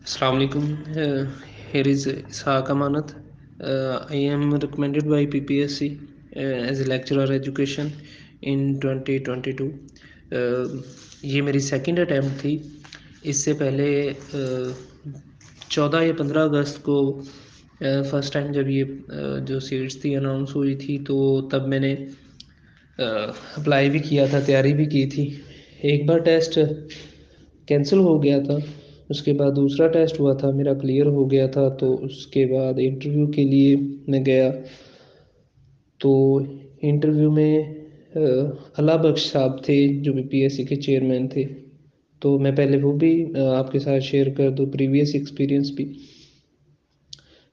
Assalamu alaikum. Here is Ishaq Amanat. I am recommended by PPSC as a lecturer education in 2022. یہ میری second attempt تھی. اس سے پہلے 14 یا 15 اگست کو فرسٹ ٹائم جب یہ جو سیٹس تھی اناؤنس ہوئی تھی تو تب میں نے اپلائی بھی کیا تھا, تیاری بھی کی تھی. ایک بار ٹیسٹ کینسل ہو گیا تھا, اس کے بعد دوسرا ٹیسٹ ہوا تھا, میرا کلیئر ہو گیا تھا. تو اس کے بعد انٹرویو کے لیے میں گیا. تو انٹرویو میں اللہ بخش صاحب تھے جو بی پی ایس سی کے چیئرمین تھے. تو میں پہلے وہ بھی آپ کے ساتھ شیئر کر دوں, پریویس ایکسپیرینس بھی.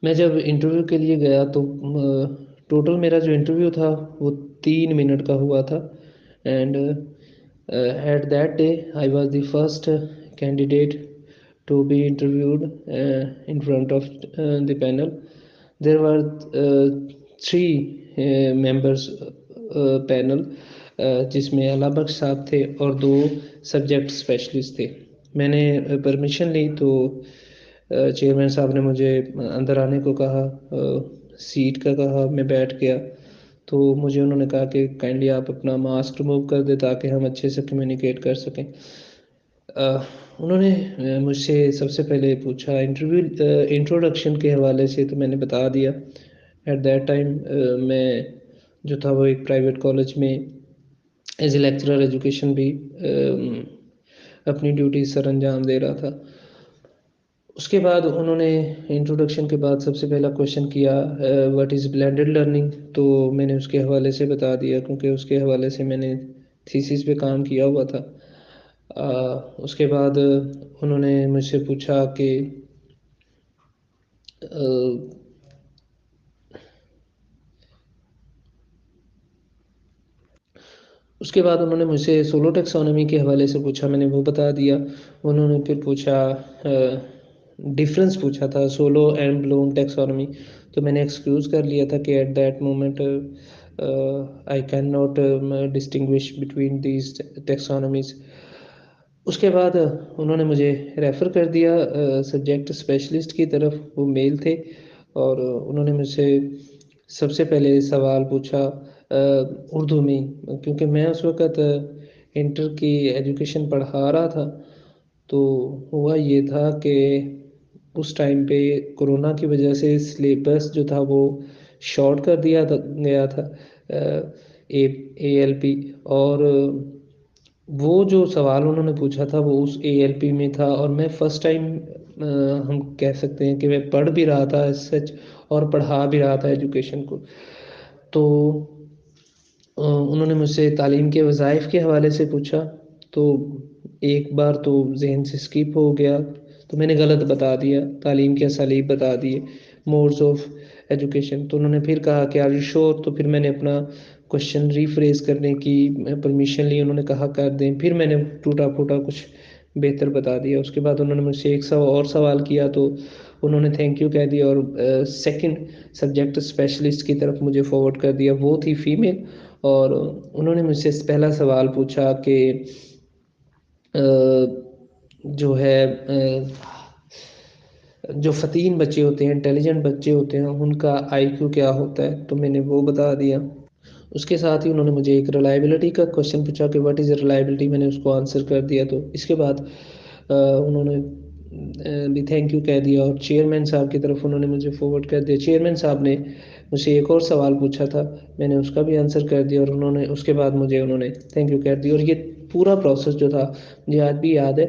میں جب انٹرویو کے لیے گیا تو ٹوٹل میرا جو انٹرویو تھا وہ 3 منٹ کا ہوا تھا. And at that day I was the first candidate to be interviewed in front of the panel. There were 3 members panel, جس میں اللہ بخش صاحب تھے اور 2 سبجیکٹ اسپیشلسٹ تھے. میں نے پرمیشن لی تو چیئرمین صاحب نے مجھے اندر آنے کو کہا, سیٹ کا کہا, میں بیٹھ گیا. تو مجھے انہوں نے کہا کہ کائنڈلی آپ اپنا ماسک ریموو کر دیں تاکہ ہم اچھے سے کمیونیکیٹ کر سکیں. انہوں نے مجھ سے سب سے پہلے پوچھا انٹروڈکشن کے حوالے سے, تو میں نے بتا دیا. ایٹ دیٹ ٹائم میں جو تھا وہ ایک پرائیویٹ کالج میں ایز اے لیکچرر ایجوکیشن بھی اپنی ڈیوٹی سر انجام دے رہا تھا. اس کے بعد انہوں نے انٹروڈکشن کے بعد سب سے پہلا کویشچن کیا واٹ از بلینڈڈ لرننگ. تو میں نے اس کے حوالے سے بتا دیا کیونکہ اس کے حوالے سے میں نے تھیسس پہ کام کیا ہوا تھا. اس کے بعد انہوں نے مجھ سے پوچھا کہ اس کے بعد انہوں نے مجھ سے سولو ٹیکسانومی کے حوالے سے پوچھا, میں نے وہ بتا دیا. انہوں نے پھر پوچھا ڈفرینس پوچھا تھا سولو اینڈ بلوم ٹیکسانومی. تو میں نے ایکسکیوز کر لیا تھا کہ at that moment I can not distinguish between these taxonomies. اس کے بعد انہوں نے مجھے ریفر کر دیا سبجیکٹ اسپیشلسٹ کی طرف, وہ میل تھے. اور انہوں نے مجھ سے سب سے پہلے سوال پوچھا اردو میں, کیونکہ میں اس وقت انٹر کی ایجوکیشن پڑھا رہا تھا. تو ہوا یہ تھا کہ اس ٹائم پہ کرونا کی وجہ سے سلیبس جو تھا وہ شارٹ کر دیا گیا تھا اے ایل پی. اور وہ جو سوال انہوں نے پوچھا تھا وہ اس اے ایل پی میں تھا, اور میں فرسٹ ٹائم ہم کہہ سکتے ہیں کہ میں پڑھ بھی رہا تھا سچ اور پڑھا بھی رہا تھا ایجوکیشن کو. تو انہوں نے مجھ سے تعلیم کے وظائف کے حوالے سے پوچھا. تو ایک بار تو ذہن سے اسکپ ہو گیا, تو میں نے غلط بتا دیا, تعلیم کے اسالیب بتا دیے, موڈز آف ایجوکیشن. تو انہوں نے پھر کہا کہ آر یو شیور. تو پھر میں نے اپنا کوشچن ریفریز کرنے کی پرمیشن لی, انہوں نے کہا کر دیں. پھر میں نے ٹوٹا پھوٹا کچھ بہتر بتا دیا. اس کے بعد انہوں نے مجھ سے ایک اور سوال کیا, تو انہوں نے تھینک یو کہہ دیا اور سیکنڈ سبجیکٹ اسپیشلسٹ کی طرف مجھے فارورڈ کر دیا, وہ تھی فیمیل. اور انہوں نے مجھ سے پہلا سوال پوچھا کہ جو ہے جو فطین بچے ہوتے ہیں, انٹیلیجنٹ بچے ہوتے ہیں, ان کا آئی کیو کیا ہوتا ہے. تو میں نے وہ بتا دیا. اس کے ساتھ ہی انہوں نے مجھے ایک ریلائبلٹی کا کویشچن پوچھا کہ واٹ از ریلائبلٹی. میں نے اس کو آنسر کر دیا. تو اس کے بعد انہوں نے بھی تھینک یو کہہ دیا, اور چیئرمین صاحب کی طرف انہوں نے مجھے فارورڈ کر دیا. چیئرمین صاحب نے مجھ سے ایک اور سوال پوچھا تھا, میں نے اس کا بھی آنسر کر دیا, اور انہوں نے اس کے بعد مجھے انہوں نے تھینک یو کہہ دیا. اور یہ پورا پروسیس جو تھا مجھے آج بھی یاد ہے.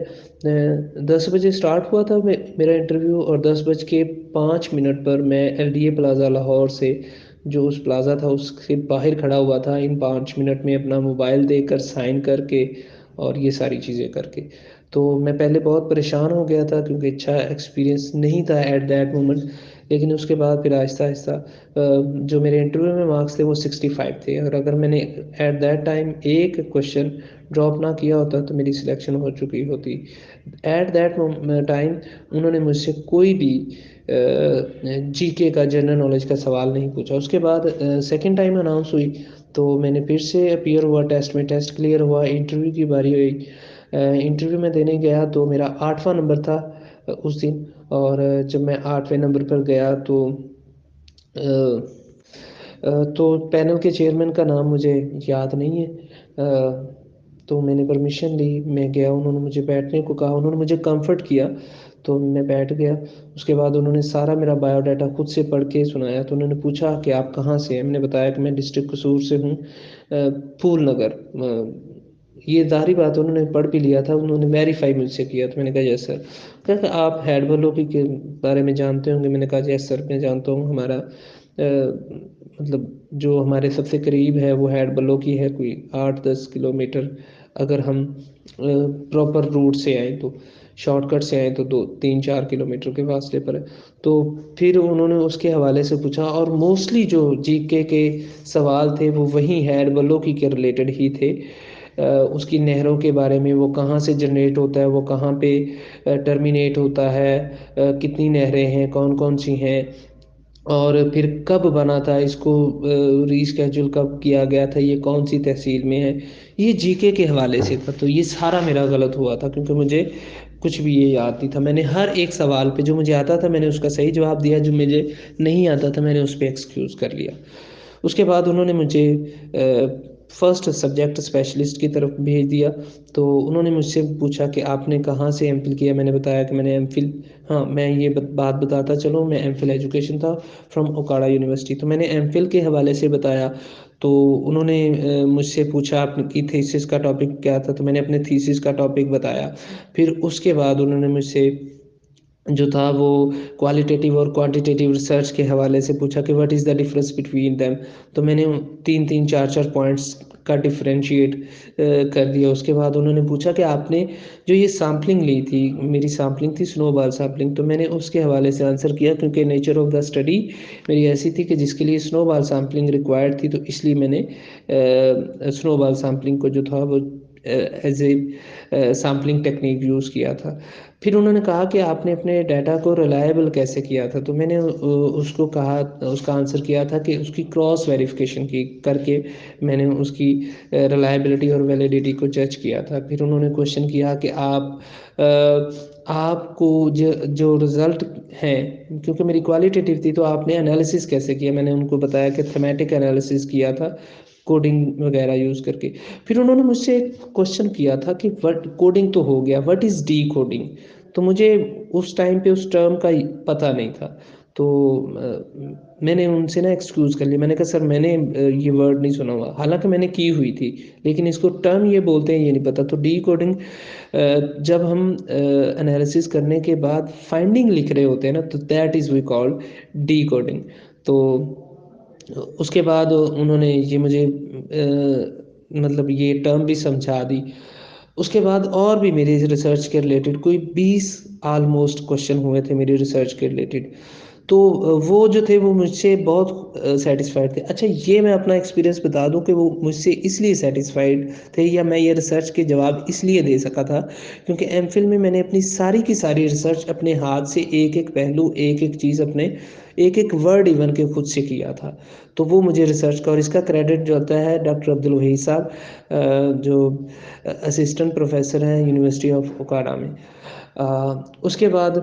10 بجے سٹارٹ ہوا تھا میرا انٹرویو, اور 10:05 پر میں L D A plaza Lahore سے, جو اس پلازا تھا اس سے باہر کھڑا ہوا تھا. ان 5 منٹ میں اپنا موبائل دے کر سائن کر کے اور یہ ساری چیزیں کر کے. تو میں پہلے بہت پریشان ہو گیا تھا کیونکہ اچھا ایکسپیرینس نہیں تھا ایٹ دیٹ مومنٹ. لیکن اس کے بعد پھر آہستہ آہستہ جو میرے انٹرویو میں مارکس تھے وہ 65 تھے, اور اگر میں نے ایٹ دیٹ ٹائم ایک کویشچن ڈراپ نہ کیا ہوتا تو میری سلیکشن ہو چکی ہوتی. ایٹ دیٹ ٹائم انہوں نے مجھ سے کوئی بھی جی کے کا جنرل نالج کا سوال نہیں پوچھا. اس کے بعد سیکنڈ ٹائم اناؤنس ہوئی تو میں نے پھر سے اپیئر ہوا ٹیسٹ میں, ٹیسٹ کلیئر ہوا, انٹرویو کی باری ہوئی. انٹرویو میں دینے گیا تو میرا 8واں نمبر تھا اس دن، اور جب میں 8ویں نمبر پر گیا تو پینل کے چیئرمین کا نام مجھے یاد نہیں ہے، تو میں نے پرمیشن لی، میں گیا، انہوں نے مجھے بیٹھنے کو کہا، انہوں نے مجھے کمفرٹ کیا تو میں بیٹھ گیا۔ اس کے بعد انہوں نے سارا میرا بایو ڈاٹا خود سے پڑھ کے سنایا، تو انہوں نے پوچھا کہ آپ کہاں سے ہیں؟ میں نے بتایا کہ میں ڈسٹرکٹ قصور سے ہوں، پھول نگر۔ یہ ظاہری بات انہوں نے پڑھ بھی لیا تھا، انہوں نے ویریفائی مجھ سے کیا، تو میں نے کہا یس سر۔ کہا کہ آپ ہیڈ بلوکی کے بارے میں جانتے ہوں گے؟ میں نے کہا یس سر میں جانتا ہوں، ہمارا مطلب جو ہمارے سب سے قریب ہے وہ ہیڈ بلوکی ہے، کوئی 8-10 کلومیٹر، اگر ہم پراپر روٹ سے آئیں تو، شارٹ کٹ سے آئیں تو 2-3-4 کلومیٹر کے فاصلے پر ہے۔ تو پھر انہوں نے اس کے حوالے سے پوچھا، اور موسٹلی جو جی کے سوال تھے وہ وہیں ہیڈ بلوکی کے ریلیٹڈ ہی تھے۔ اس کی نہروں کے بارے میں، وہ کہاں سے جنریٹ ہوتا ہے، وہ کہاں پہ ٹرمینیٹ ہوتا ہے، کتنی نہریں ہیں، کون کون سی ہیں، اور پھر کب بنا تھا اس کو، ری اسکیجول کب کیا گیا تھا، یہ کون سی تحصیل میں ہے۔ یہ جی کے حوالے سے تھا، تو یہ سارا میرا غلط ہوا تھا کیونکہ مجھے کچھ بھی یہ یاد نہیں تھا۔ میں نے ہر ایک سوال پہ جو مجھے آتا تھا میں نے اس کا صحیح جواب دیا، جو مجھے نہیں آتا تھا میں نے اس پہ ایکسکیوز کر لیا۔ اس کے بعد انہوں نے مجھے فرسٹ سبجیکٹ اسپیشلسٹ کی طرف بھیج دیا، تو انہوں نے مجھ سے پوچھا کہ آپ نے کہاں سے ایم فل کیا؟ میں نے بتایا کہ میں نے ایم فل، ہاں میں یہ بات بتاتا چلوں، میں ایم فل ایجوکیشن تھا فرام اوکاڑا یونیورسٹی، تو میں نے ایم فل کے حوالے سے بتایا۔ تو انہوں نے مجھ سے پوچھا آپ کی تھیسس کا ٹاپک کیا تھا، تو میں نے اپنے تھیسس کا ٹاپک بتایا۔ پھر اس کے بعد انہوں نے مجھ سے جو تھا وہ کوالیٹیٹیو اور کوانٹیٹیو ریسرچ کے حوالے سے پوچھا کہ what is the difference between them, تو میں نے 3-4 پوائنٹس کا ڈفرینشیٹ کر دیا۔ اس کے بعد انہوں نے پوچھا کہ آپ نے جو یہ سیمپلنگ لی تھی، میری سیمپلنگ تھی سنو بال سیمپلنگ، تو میں نے اس کے حوالے سے آنسر کیا کیونکہ نیچر آف دا اسٹڈی میری ایسی تھی کہ جس کے لیے سنو بال سیمپلنگ ریکوائرڈ تھی، تو اس لیے میں نے سنو بال سیمپلنگ کو جو تھا وہ as a sampling technique use کیا تھا۔ پھر انہوں نے کہا کہ آپ نے اپنے ڈیٹا کو ریلائبل کیسے کیا تھا، تو میں نے اس کو کہا، اس کا آنسر کیا تھا کہ اس کی کراس ویریفیکیشن کر کے میں نے اس کی ریلائبلٹی اور ویلیڈیٹی کو جج کیا تھا۔ پھر انہوں نے کوشچن کیا کہ آپ کو جو رزلٹ ہیں، کیونکہ میری کوالیٹیٹیو تھی، تو آپ نے انالیسس کیسے کیا؟ میں نے ان کو بتایا کہ تھیمیٹک انالیسس کیا تھا کوڈنگ وغیرہ یوز کر کے۔ پھر انہوں نے مجھ سے ایک کوشچن کیا تھا کہ کوڈنگ تو ہو گیا، وٹ از ڈی کوڈنگ؟ تو مجھے اس ٹائم پہ اس ٹرم کا پتہ نہیں تھا، تو میں نے ان سے نا ایکسکیوز کر لیا، میں نے کہا سر میں نے یہ ورڈ نہیں سنا ہوا، حالانکہ میں نے کی ہوئی تھی لیکن اس کو ٹرم یہ بولتے ہیں یہ نہیں پتہ۔ تو ڈی کوڈنگ جب ہم انالیسس کرنے کے بعد فائنڈنگ لکھ رہے ہوتے ہیں نا، تو that is we call decoding. تو اس کے بعد انہوں نے یہ مجھے مطلب یہ ٹرم بھی سمجھا دی۔ اس کے بعد اور بھی میری ریسرچ کے ریلیٹڈ کوئی 20 آلموسٹ کوشچن ہوئے تھے میری ریسرچ کے ریلیٹڈ، تو وہ جو تھے وہ مجھ سے بہت سیٹسفائیڈ تھے۔ اچھا یہ میں اپنا ایکسپیرینس بتا دوں کہ وہ مجھ سے اس لیے سیٹسفائیڈ تھے، یا میں یہ ریسرچ کے جواب اس لیے دے سکا تھا کیونکہ ایم فل میں میں نے اپنی ساری کی ساری ریسرچ اپنے ہاتھ سے ایک ایک پہلو، ایک ایک چیز، اپنے ایک ایک ورڈ ایون کے خود سے کیا تھا۔ تو وہ مجھے ریسرچ کا، اور اس کا کریڈٹ جو ہوتا ہے ڈاکٹر عبدالوحید صاحب جو اسسٹنٹ پروفیسر ہیں یونیورسٹی آف اوکاڑا میں۔ اس کے بعد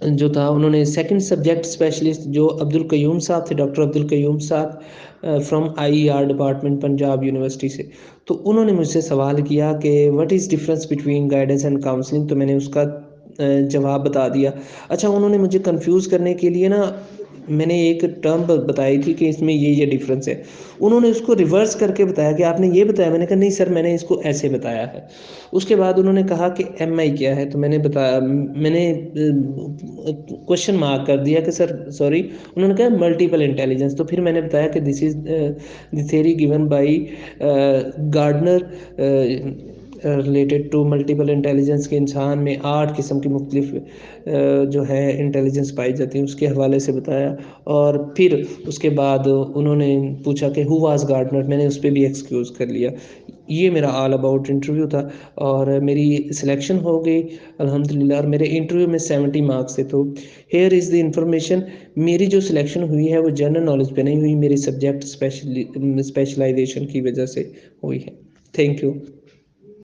جو تھا انہوں نے سیکنڈ سبجیکٹ اسپیشلسٹ جو عبدالقیوم صاحب تھے، ڈاکٹر عبدالقیوم صاحب from I R department Punjab university سے، تو انہوں نے مجھ سے سوال کیا کہ what is difference between guidance and counselling, تو میں نے اس کا جواب بتا دیا۔ اچھا انہوں نے مجھے کنفیوز کرنے کے لیے نا میں نے ایک ٹرم بتائی تھی کہ اس میں یہ ڈفرینس ہے، انہوں نے اس کو ریورس کر کے بتایا کہ آپ نے یہ بتایا، میں نے کہا نہیں سر میں نے اس کو ایسے بتایا ہے۔ اس کے بعد انہوں نے کہا کہ ایم آئی کیا ہے، تو میں نے بتایا، میں نے کوشچن مارک کر دیا کہ سر سوری، انہوں نے کہا ملٹیپل انٹیلیجنس، تو پھر میں نے بتایا کہ this is the theory given by Gardner related to multiple intelligence, کے انسان میں 8 قسم کی مختلف جو ہے انٹیلیجنس پائی جاتی ہیں، اس کے حوالے سے بتایا۔ اور پھر اس کے بعد انہوں نے پوچھا کہ ہو واز گارڈنر، میں نے اس پہ بھی ایکسکیوز کر لیا۔ یہ میرا آل اباؤٹ انٹرویو تھا اور میری سلیکشن ہو گئی الحمدللہ، اور میرے انٹرویو میں 70 مارکس تھے۔ تو ہیئر از دی انفارمیشن، میری جو سلیکشن ہوئی ہے وہ جنرل نالج پہ نہیں ہوئی، میری سبجیکٹ اسپیشلائزیشن کی وجہ سے ہوئی ہے۔ Thank you.